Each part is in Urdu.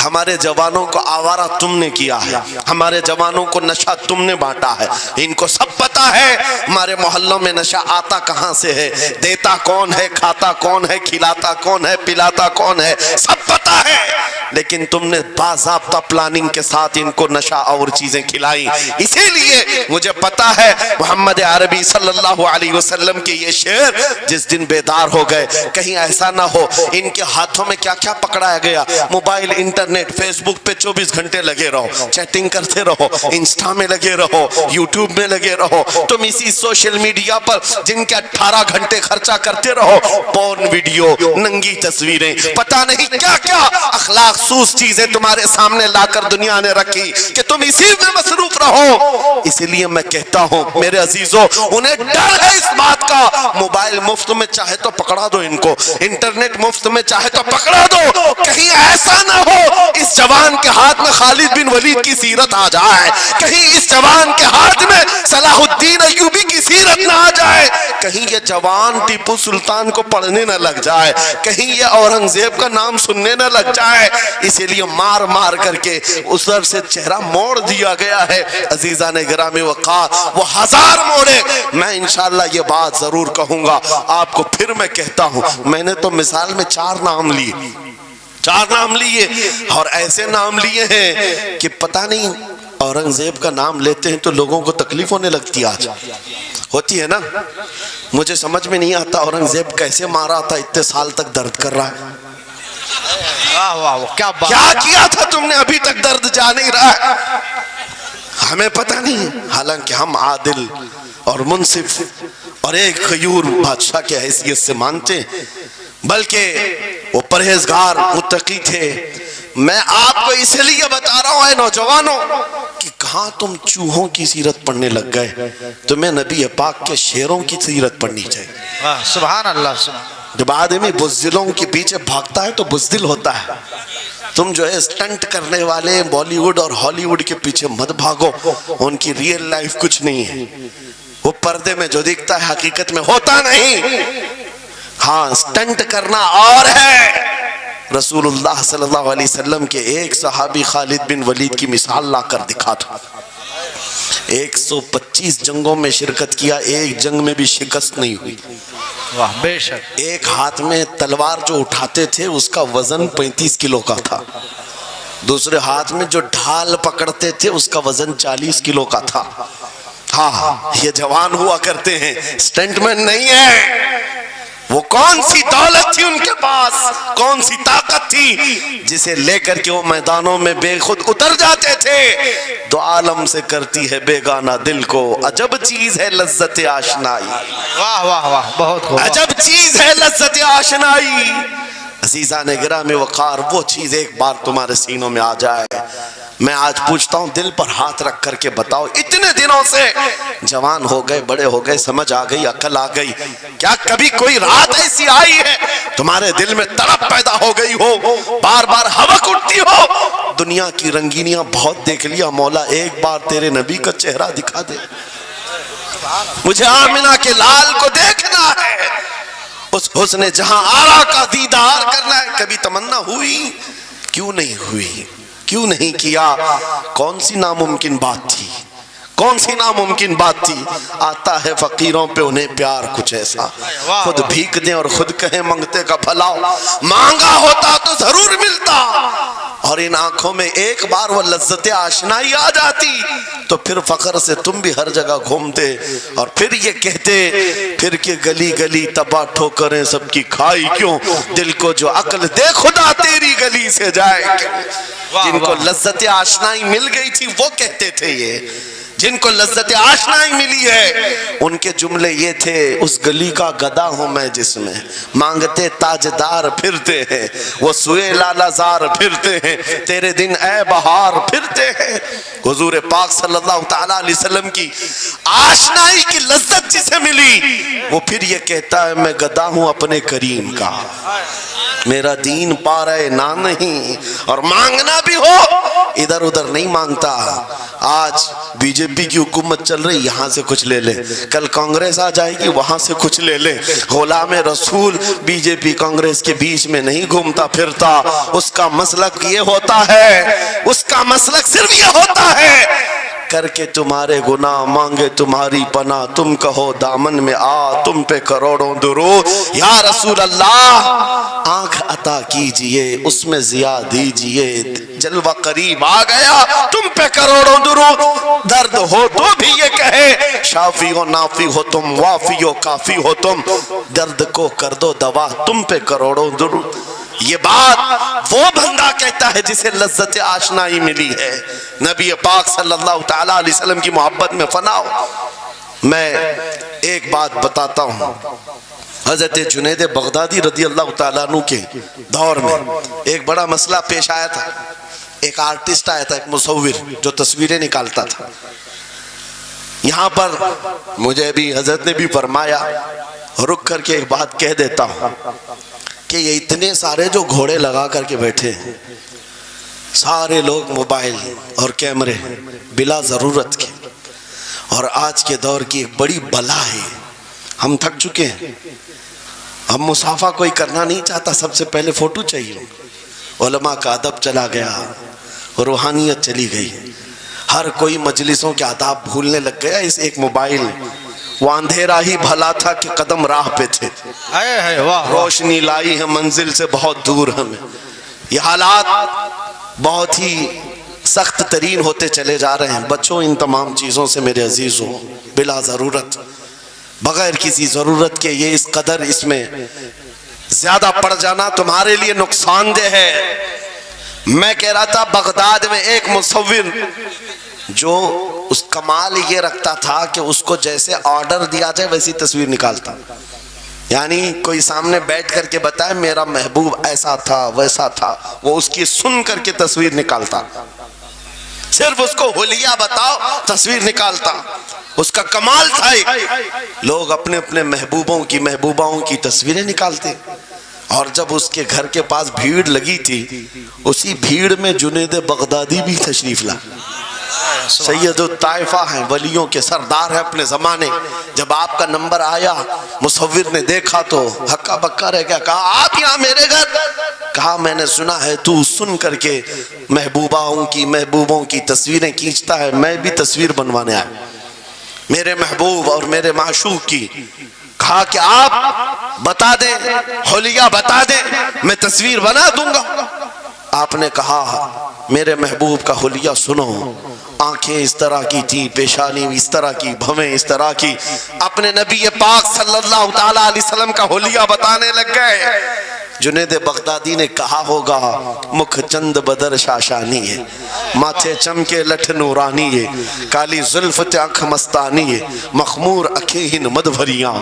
ہمارے جوانوں کو آوارہ تم نے کیا ہے، ہمارے جوانوں کو نشہ تم نے بانٹا ہے، ان کو سب پتا ہے ہمارے محلوں میں نشہ آتا کہاں سے ہے، دیتا کون ہے، کھاتا کون ہے، کھلاتا کون ہے، پلاتا کون ہے، سب پتا ہے، لیکن تم نے باضابطہ پلاننگ کے ساتھ ان کو نشہ اور چیزیں کھلائی۔ اسی لیے مجھے پتا ہے محمد عربی صلی اللہ علیہ وسلم کے یہ شعر جس دن بیدار ہو گئے، کہیں ایسا نہ ہو ان کے ہاتھوں میں کیا کیا پکڑایا گیا، موبائل، انٹرنیٹ، فیس بک پہ 24 گھنٹے لگے رہو، چیٹنگ کرتے رہو، انسٹا میں لگے رہو، یوٹیوب میں لگے رہو، تم اسی سوشل میڈیا پر جن کے 18 گھنٹے خرچہ کرتے رہو، پورن ویڈیو، ننگی تصویریں، پتہ نہیں کیا کیا اخلاق سوز چیزیں تمہارے سامنے لا کر دنیا نے رکھی کہ تم اسی میں مصروف رہو۔ اسی لیے میں کہتا ہوں میرے عزیزوں، انہیں ڈر ہے اس بات کا، موبائل مفت میں چاہے تو پکڑا دو ان کو، انٹرنیٹ مفت میں چاہے تو پکڑا دو، کہیں ایسا نہ ہو اس جوان کے ہاتھ میں خالد بن ولید کی سیرت آ جائے، کہیں اس جوان کے ہاتھ میں صلاح الدین ایوبی کی سیرت نہ آ جائے، کہیں یہ جوان ٹیپو سلطان کو پڑھنے نہ لگ جائے، کہیں یہ اورنگزیب کا نام سننے نہ لگ جائے، اسی لیے مار مار کر کے اس در سے چہرہ موڑ دیا گیا ہے۔ عزیزان گرامی وقار وہ ہزار موڑے، میں انشاءاللہ یہ بات ضرور کہوں گا آپ کو، پھر میں کہتا ہوں میں نے تو مثال میں 4 نام لیے، 4 نام لیے، اور ایسے نام لیے ہیں کہ پتہ نہیں اورنگزیب کا نام لیتے ہیں تو لوگوں کو تکلیف ہونے لگتی آج ہوتی ہے نا، مجھے سمجھ میں نہیں آتا اورنگزیب کیسے مارا تھا، اتنے سال تک درد کر رہا ہے، کیا کیا تھا تم نے ابھی تک درد جا نہیں رہا ہے، ہمیں پتہ نہیں، حالانکہ ہم عادل اور منصف اور ایک غیور بادشاہ کے حیثیت سے مانتے ہیں، بلکہ وہ پرہیزگار متقی تھے۔ میں آپ کو اس لیے بتا رہا ہوں اے نوجوانوں کہ کہاں تم چوہوں کی سیرت پڑھنے لگ گئے، تمہیں نبی پاک کے شیروں کی سیرت پڑھنی چاہیے۔ سبحان اللہ، سبحان۔ جب آدمی بزدلوں کے پیچھے بھاگتا ہے تو بزدل ہوتا ہے، تم جو ہے اسٹنٹ کرنے والے بالی ووڈ اور ہالی ووڈ کے پیچھے مت بھاگو، ان کی ریئل لائف کچھ نہیں ہے، وہ پردے میں جو دکھتا ہے حقیقت میں ہوتا نہیں، ہاں اسٹنٹ کرنا اور ہے۔ رسول اللہ صلی اللہ علیہ وسلم کے ایک صحابی خالد بن ولید کی مثال لا کر دکھا تھا، 125 جنگوں میں شرکت کیا، ایک جنگ میں بھی شکست نہیں ہوئی، واہ بے شک۔ ایک ہاتھ میں تلوار جو اٹھاتے تھے اس کا وزن 35 کلو کا تھا، دوسرے ہاتھ میں جو ڈھال پکڑتے تھے اس کا وزن 40 کلو کا تھا۔ ہاں یہ جوان ہوا کرتے ہیں، سٹنٹ مین نہیں ہے، وہ کون سی دولت تھی ان کے پاس، کون سی طاقت تھی جسے لے کر کے وہ میدانوں میں بے خود اتر جاتے تھے۔ دو عالم سے کرتی ہے بیگانہ دل کو، عجب چیز ہے لذت آشنائی، واہ واہ واہ، بہت خوب، عجب چیز ہے لذت آشنائی۔ عزیزان گرامی وقار وہ چیز ایک بار تمہارے سینوں میں آ جائے، میں آج پوچھتا ہوں دل پر ہاتھ رکھ کر کے بتاؤ، اتنے دنوں سے جوان ہو گئے، بڑے ہو گئے، سمجھ آ گئی، عقل آ گئی، کیا کبھی کوئی رات ایسی آئی ہے تمہارے دل میں تڑپ پیدا ہو گئی ہو، بار بار حوق اٹھتی ہو، دنیا کی رنگینیاں بہت دیکھ لیا، مولا ایک بار تیرے نبی کا چہرہ دکھا دے، مجھے آمنہ کے لال کو دیکھنا ہے، اس حسن جہاں آرا کا دیدار کرنا ہے، کبھی تمنا ہوئی؟ کیوں نہیں ہوئی؟ کیوں نہیں کیا؟ کون سی ناممکن بات تھی؟ کون سی ناممکن بات تھی؟ آتا ہے فقیروں پہ انہیں پیار کچھ ایسا، خود بھیک دیں اور خود کہیں منگتے کا بھلا، مانگا ہوتا تو ضرور ملتا، اور ان آنکھوں میں ایک بار وہ لذت آشنائی آ جاتی تو پھر فخر سے تم بھی ہر جگہ گھومتے اور پھر یہ کہتے پھر کہ گلی گلی تباہ ٹھوکریں سب کی کھائی کیوں، دل کو جو عقل دے خدا تیری گلی سے جائے کیوں۔ جن کو لذت آشنائی مل گئی تھی وہ کہتے تھے، یہ جن کو لذت آشنائی ملی ہے ان کے جملے یہ تھے، اس گلی کا گدا ہوں میں جس میں مانگتے تاجدار پھرتے ہیں، وہ سوئے لالا زار پھرتے ہیں، تیرے دن اے بہار پھرتے ہیں۔ حضور پاک صلی اللہ تعالیٰ علیہ وسلم کی آشنائی کی لذت جسے ملی وہ پھر یہ کہتا ہے میں گدا ہوں اپنے کریم کا، میرا دین پا رہے نہ نہیں، اور مانگنا بھی ہو ادھر ادھر نہیں مانگتا۔ آج بی جے جے پی کی حکومت چل رہی یہاں سے کچھ لے لے, کل کانگریس آ جائے گی وہاں سے کچھ لے لے. غلام رسول بی جے پی کانگریس کے بیچ میں نہیں گھومتا پھرتا, اس کا مسلک یہ ہوتا ہے, اس کا مسلک صرف یہ ہوتا ہے کر کے تمہارے گناہ مانگے تمہاری پناہ, تم کہو دامن میں آ تم پہ کروڑوں درود. یا رسول اللہ آنکھ عطا کیجئے اس میں ضیاء دیجئے, جلوہ قریب آ گیا تم پہ کروڑوں درود. درد ہو تو بھی یہ کہے شافی و نافی ہو تم, وافی و کافی ہو تم, درد کو کر دو دوا تم پہ کروڑوں درود. یہ بات وہ بندہ کہتا ہے جسے لذت آشنائی ملی ہے, نبی پاک صلی اللہ تعالیٰ علیہ وسلم کی محبت میں فنا ہو. میں ایک بات بتاتا ہوں, حضرت جنید بغدادی رضی اللہ تعالیٰ عنہ کے دور میں ایک بڑا مسئلہ پیش آیا تھا. ایک آرٹسٹ آیا تھا, ایک مصور جو تصویریں نکالتا تھا. یہاں پر مجھے بھی حضرت نے بھی فرمایا, رک کر کے ایک بات کہہ دیتا ہوں کہ یہ اتنے سارے جو گھوڑے لگا کر کے بیٹھے ہیں, سارے لوگ موبائل اور کیمرے بلا ضرورت کے, اور آج کے دور کی ایک بڑی بلا ہے. ہم تھک چکے ہیں, ہم مصافحہ کوئی کرنا نہیں چاہتا, سب سے پہلے فوٹو چاہیے. علماء کا ادب چلا گیا, روحانیت چلی گئی, ہر کوئی مجلسوں کے آداب بھولنے لگ گیا. اس ایک موبائل, وہ اندھیرا ہی بھلا تھا کہ قدم راہ پہ تھے, روشنی لائی ہے منزل سے بہت دور ہمیں. یہ حالات بہت ہی سخت ترین ہوتے چلے جا رہے ہیں. بچوں ان تمام چیزوں سے میرے عزیزوں, بلا ضرورت بغیر کسی ضرورت کے یہ اس قدر اس میں زیادہ پڑ جانا تمہارے لیے نقصان دہ ہے. میں کہہ رہا تھا بغداد میں ایک مصور جو اس کمال یہ رکھتا تھا کہ اس کو جیسے آرڈر دیا جائے ویسی تصویر نکالتا. یعنی کوئی سامنے بیٹھ کر کے بتائے میرا محبوب ایسا تھا ویسا تھا, وہ اس کی سن کر کے تصویر نکالتا. صرف اس کو حلیہ بتاؤ تصویر نکالتا. اس کا کمال تھا. لوگ اپنے اپنے محبوبوں کی محبوباؤں کی تصویریں نکالتے, اور جب اس کے گھر کے پاس بھیڑ لگی تھی, اسی بھیڑ میں جنید بغدادی بھی تشریف لا. سید الطائفہ ہیں, ولیوں کے سردار ہیں اپنے زمانے. جب آپ کا نمبر آیا مصور نے دیکھا تو ہکا بکا رہ گیا. کہا آپ یہاں میرے گھر؟ کہا میں نے سنا ہے تو سن کر کے محبوبوں کی تصویریں کھینچتا ہے, میں بھی تصویر بنوانے آیا میرے محبوب اور میرے معشوق کی. کہا کہ آپ بتا دیں, حلیہ بتا دیں, میں تصویر بنا دوں گا. آپ نے کہا میرے محبوب کا حلیہ سنو. آنکھیں اس طرح کی تھی, پیشانی اس طرح کی, بھویں اس طرح کی. اپنے نبی پاک صلی اللہ تعالیٰ علیہ وسلم کا حلیہ بتانے لگ گئے. جنید بغدادی نے کہا ہوگا مکھ چند بدر شاشانی ہے, ماتھے چمکے لٹھ نورانی ہے, کالی زلف آنکھ مستانی ہے, مخمور اکھیں مدبھریاں.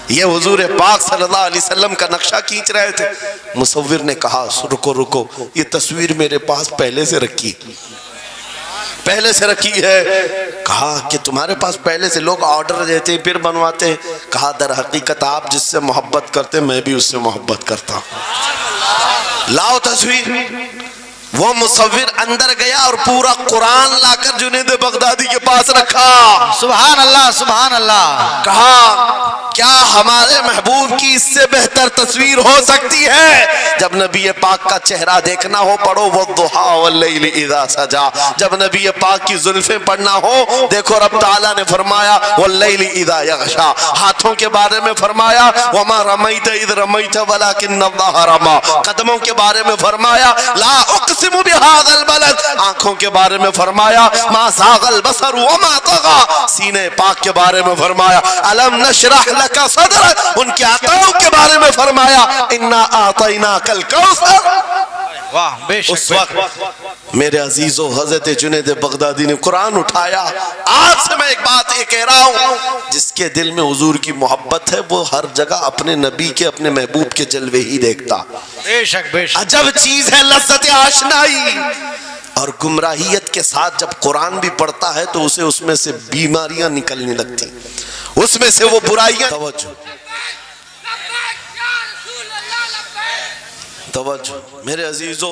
یہ حضور پاک صلی اللہ علیہ وسلم کا نقشہ کھینچ رہے تھے. مصور نے کہا رکو رکو, یہ تصویر میرے پاس پہلے سے رکھی ہے. کہا کہ تمہارے پاس پہلے سے لوگ آرڈر دیتے پھر بنواتے. کہا در حقیقت آپ جس سے محبت کرتے میں بھی اس سے محبت کرتا ہوں, لاؤ تصویر. وہ مصور اندر گیا اور پورا قرآن لا کر جنید بغدادی کے پاس رکھا. سبحان اللہ سبحان اللہ. کہا کیا ہمارے محبوب کی اس سے بہتر تصویر ہو سکتی ہے؟ جب نبی پاک کا چہرہ دیکھنا ہو پڑھو والضحیٰ واللیل اذا سجا. جب نبی پاک کی زلفیں پڑھنا ہو دیکھو رب تعالیٰ نے فرمایا واللیل اذا یغشا. ہاتھوں کے بارے میں فرمایا وما رمیت اذ رمیت ولکن اللہ رما. قدموں کے بارے میں فرمایا لا اقسم بهذا البلد. آنکھوں کے بارے میں فرمایا ما زاغ البصر وما طغى. سینے پاک کے بارے میں فرمایا الم نشرح لك صدرك. ان کے عطاؤں کے بارے میں فرمایا انا اعطیناک الکوثر. واہ بے شک. اس وقت میرے عزیزو حضرت جنید بغدادی نے قرآن اٹھایا. آج سے میں ایک بات یہ کہہ رہا ہوں, جس کے دل میں حضور کی محبت ہے وہ ہر جگہ اپنے نبی کے اپنے محبوب کے جلوے ہی دیکھتا. بے شک بے شک. عجب چیز ہے لذت آشنائی. اور گمراہیت کے ساتھ جب قرآن بھی پڑھتا ہے تو اسے اس میں سے بیماریاں نکلنے لگتی, اس میں سے وہ برائیاں. توجہ میرے عزیزو,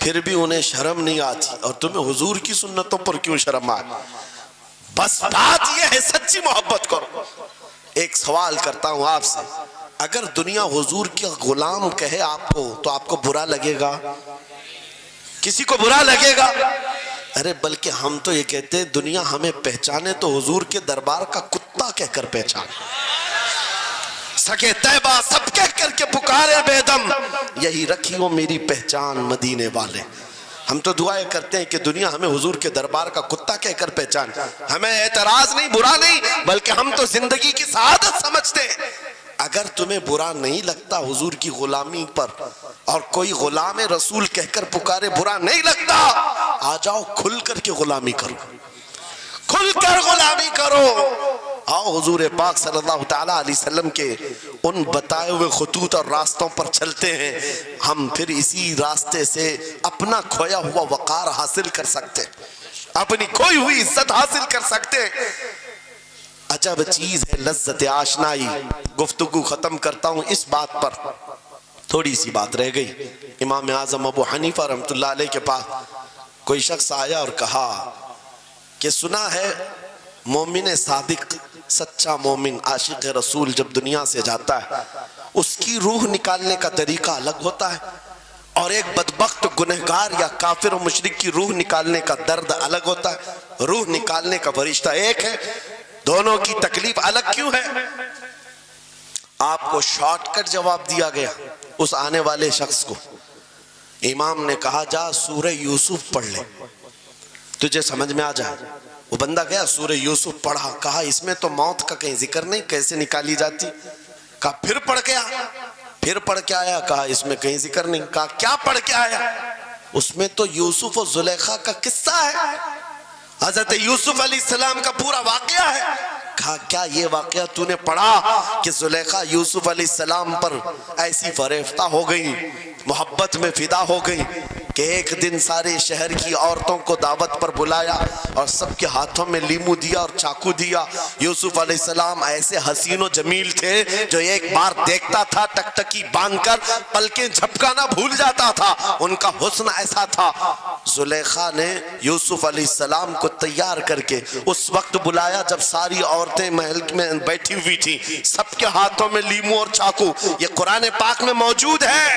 پھر بھی انہیں شرم نہیں آتی، اور تمہیں حضور کی سنتوں پر کیوں شرم آئے؟ بس بات یہ ہے سچی محبت کرو۔ ایک سوال کرتا ہوں آپ سے، اگر دنیا حضور کے غلام کہے آپ کو تو آپ کو برا لگے گا؟ کسی کو برا لگے گا؟ ارے بلکہ ہم تو یہ کہتے ہیں دنیا ہمیں پہچانے تو حضور کے دربار کا کتا کہہ کر پہچانے، سکے طیبہ سب کہہ کر کے پکارے بے دم، یہی رکھی ہو میری پہچان مدینے والے۔ ہم تو دعائیں کرتے ہیں کہ دنیا ہمیں حضور کے دربار کا کتا کہہ کر پہچان، ہمیں اعتراض نہیں، برا نہیں، بلکہ ہم تو زندگی کی سعادت سمجھتے ہیں۔ اگر تمہیں برا نہیں لگتا حضور کی غلامی پر، اور کوئی غلام رسول کہہ کر پکارے برا نہیں لگتا، آ جاؤ کھل کر کے غلامی کرو، کھل کر غلامی کرو۔ آؤ حضور پاک صلی اللہ تعالیٰ علیہ وسلم کے ان بتائے ہوئے خطوط اور راستوں پر چلتے ہیں، ہم پھر اسی راستے سے اپنا کھویا ہوا وقار حاصل کر سکتے، اپنی کھوئی ہوئی عزت حاصل کر سکتے۔ عجب چیز ہے لذت آشنائی۔ گفتگو ختم کرتا ہوں اس بات پر، تھوڑی سی بات رہ گئی۔ امام اعظم ابو حنیفہ رحمۃ اللہ علیہ کے پاس کوئی شخص آیا اور کہا کہ سنا ہے مومن صادق، سچا مومن عاشق رسول جب دنیا سے جاتا ہے اس کی روح نکالنے کا طریقہ الگ ہوتا ہے، اور ایک بدبخت گنہگار یا کافر و مشرک کی روح نکالنے کا درد الگ ہوتا ہے۔ روح نکالنے کا فرشتہ ایک ہے، دونوں کی تکلیف الگ کیوں ہے؟ آپ کو شارٹ کٹ جواب دیا گیا اس آنے والے شخص کو۔ امام نے کہا جا سورہ یوسف پڑھ لے، تجھے سمجھ میں آ جائے۔ وہ بندہ گیا سورہ یوسف پڑھا، کہا اس میں تو موت کا کہیں ذکر نہیں، کیسے نکالی جاتی؟ کہا پھر پڑھ کے آیا، پھر پڑھ کے آیا، کہا اس میں کہیں ذکر نہیں۔ کہا کیا پڑھ کے آیا؟ اس میں تو یوسف و زلیخا کا قصہ ہے، حضرت یوسف علیہ السلام کا پورا واقعہ ہے۔ کہا کیا یہ واقعہ تو نے پڑھا کہ زلیخا یوسف علیہ السلام پر ایسی فریفتہ ہو گئی، محبت میں فدا ہو گئی کہ ایک دن سارے شہر کی عورتوں کو دعوت پر بلایا اور سب کے ہاتھوں میں لیمو دیا اور چاقو دیا۔ یوسف علیہ السلام ایسے حسین و جمیل تھے جو ایک بار دیکھتا تھا ٹکٹکی باندھ کر پلکیں جھپکانا بھول جاتا تھا، ان کا حسن ایسا تھا۔ زلیخا نے یوسف علیہ السلام کو تیار کر کے اس وقت بلایا جب ساری عورتیں محل میں بیٹھی ہوئی تھی، سب کے ہاتھوں میں لیمو اور چاقو، یہ قرآن پاک میں موجود ہے۔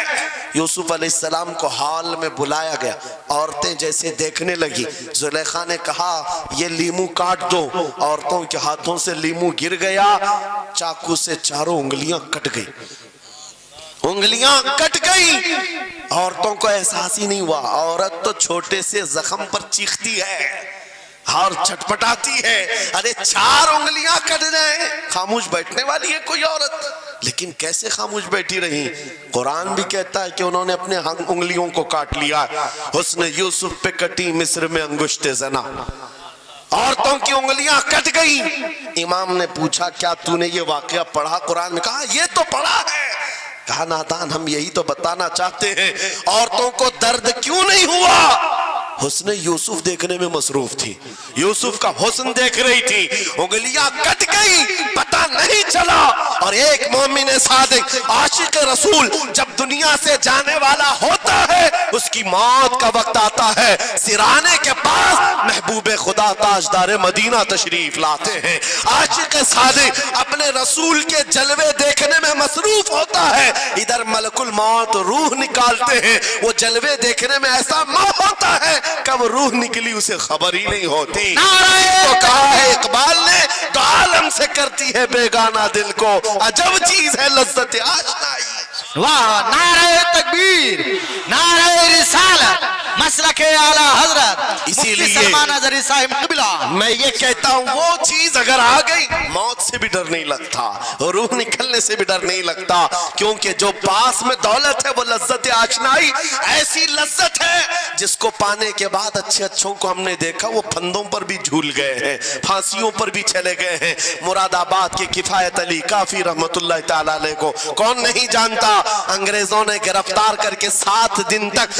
یوسف علیہ السلام کو ہال میں بلایا گیا، عورتیں جیسے دیکھنے لگی، زلیخا نے کہا یہ لیمو کاٹ دو، عورتوں کے ہاتھوں سے لیمو گر گیا، چاقو سے چاروں انگلیاں کٹ گئی، انگلیاں کٹ گئی، عورتوں کو احساس ہی نہیں ہوا۔ عورت تو چھوٹے سے زخم پر چیختی ہے اور چھٹپٹاتی ہے، ارے 4 انگلیاں کٹ جائیں، خاموش بیٹھنے والی ہے کوئی عورت؟ لیکن کیسے خاموش بیٹھی رہی؟ قرآن بھی کہتا ہے کہ انہوں نے اپنے انگلیوں کو کاٹ لیا۔ حسن یوسف پہ کٹی مصر میں انگشت زنا، عورتوں کی انگلیاں کٹ گئی۔ امام نے پوچھا کیا تو نے یہ واقعہ پڑھا قرآن میں؟ کہا یہ تو پڑھا ہے۔ کہا نادان ہم یہی تو بتانا چاہتے ہیں، عورتوں کو درد کیوں نہیں ہوا؟ حسن یوسف دیکھنے میں مصروف تھی، یوسف کا حسن دیکھ رہی تھی، انگلیاں کٹ گئی، پتہ نہیں چلا۔ اور ایک مومن صادق عاشق رسول جب دنیا سے جانے والا ہوتا ہے، اس کی موت کا وقت آتا ہے، سرانے کے پاس محبوب خدا تاجدار مدینہ تشریف لاتے ہیں۔ عاشق صادق اپنے رسول کے جلوے دیکھنے میں مصروف ہوتا ہے، ادھر ملک الموت روح نکالتے ہیں، وہ جلوے دیکھنے میں ایسا موت ہوتا ہے کب روح نکلی اسے خبر ہی نہیں ہوتی۔ تو کہا ہے اقبال نے تو عالم سے کرتی ہے بیگانہ دل کو، عجب چیز ہے لذت آشنائی۔ واہ، نعرہ تکبیر، نعرہ رسالت، مسلک اعلی حضرت اسی مفتی سلمان لیے اظہری صاحب قبلہ۔ میں یہ کہتا ہوں وہ چیز اگر آ گئی موت سے بھی ڈر نہیں لگتا، روح نکلنے سے بھی ڈر نہیں لگتا، کیونکہ جو پاس میں دولت ہے وہ لذت آشنائی ایسی لذت ہے جس کو پانے کے بعد اچھے اچھوں کو ہم نے دیکھا وہ پھندوں پر بھی جھول گئے ہیں، پھانسیوں پر بھی چلے گئے ہیں۔ مراد آباد کے کفایت علی کافی رحمت اللہ تعالیٰ علیہ کو کون نہیں جانتا؟ انگریزوں نے گرفتار کر کے 7 دن تک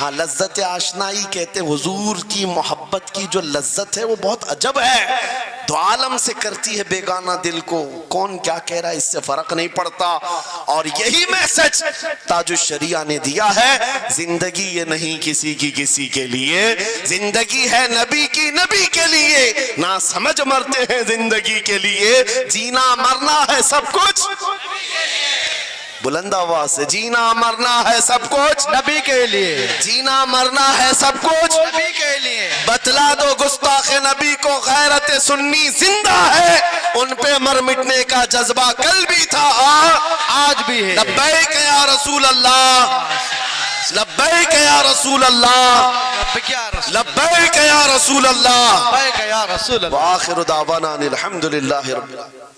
ہاں لذت آشنائی کہتے ہیں، حضور کی محبت کی جو لذت ہے وہ بہت عجب ہے، دو عالم سے کرتی ہے بیگانہ دل کو، کون کیا کہہ رہا ہے اس سے فرق نہیں پڑتا۔ اور یہی میسج تاج الشریعہ نے دیا ہے، زندگی یہ نہیں کسی کی کسی کے لیے، زندگی ہے نبی کی نبی کے لیے، نہ سمجھ مرتے ہیں زندگی کے لیے، جینا مرنا ہے سب کچھ بلند آواز سے، جینا مرنا ہے سب کچھ نبی کے لیے، جینا مرنا ہے سب کچھ نبی کے لیے۔ بتلا دو گستاخ نبی کو غیرت سنی زندہ ہے، ان پہ مر مٹنے کا جذبہ کل بھی تھا آج بھی ہے۔ لبیک یا رسول اللہ، لبیک یا رسول اللہ، لبیک یا رسول لبیک یا رسول اللہ، لبیک یا رسول اللہ۔ وآخر دعوانا ان الحمدللہ رب العالمین۔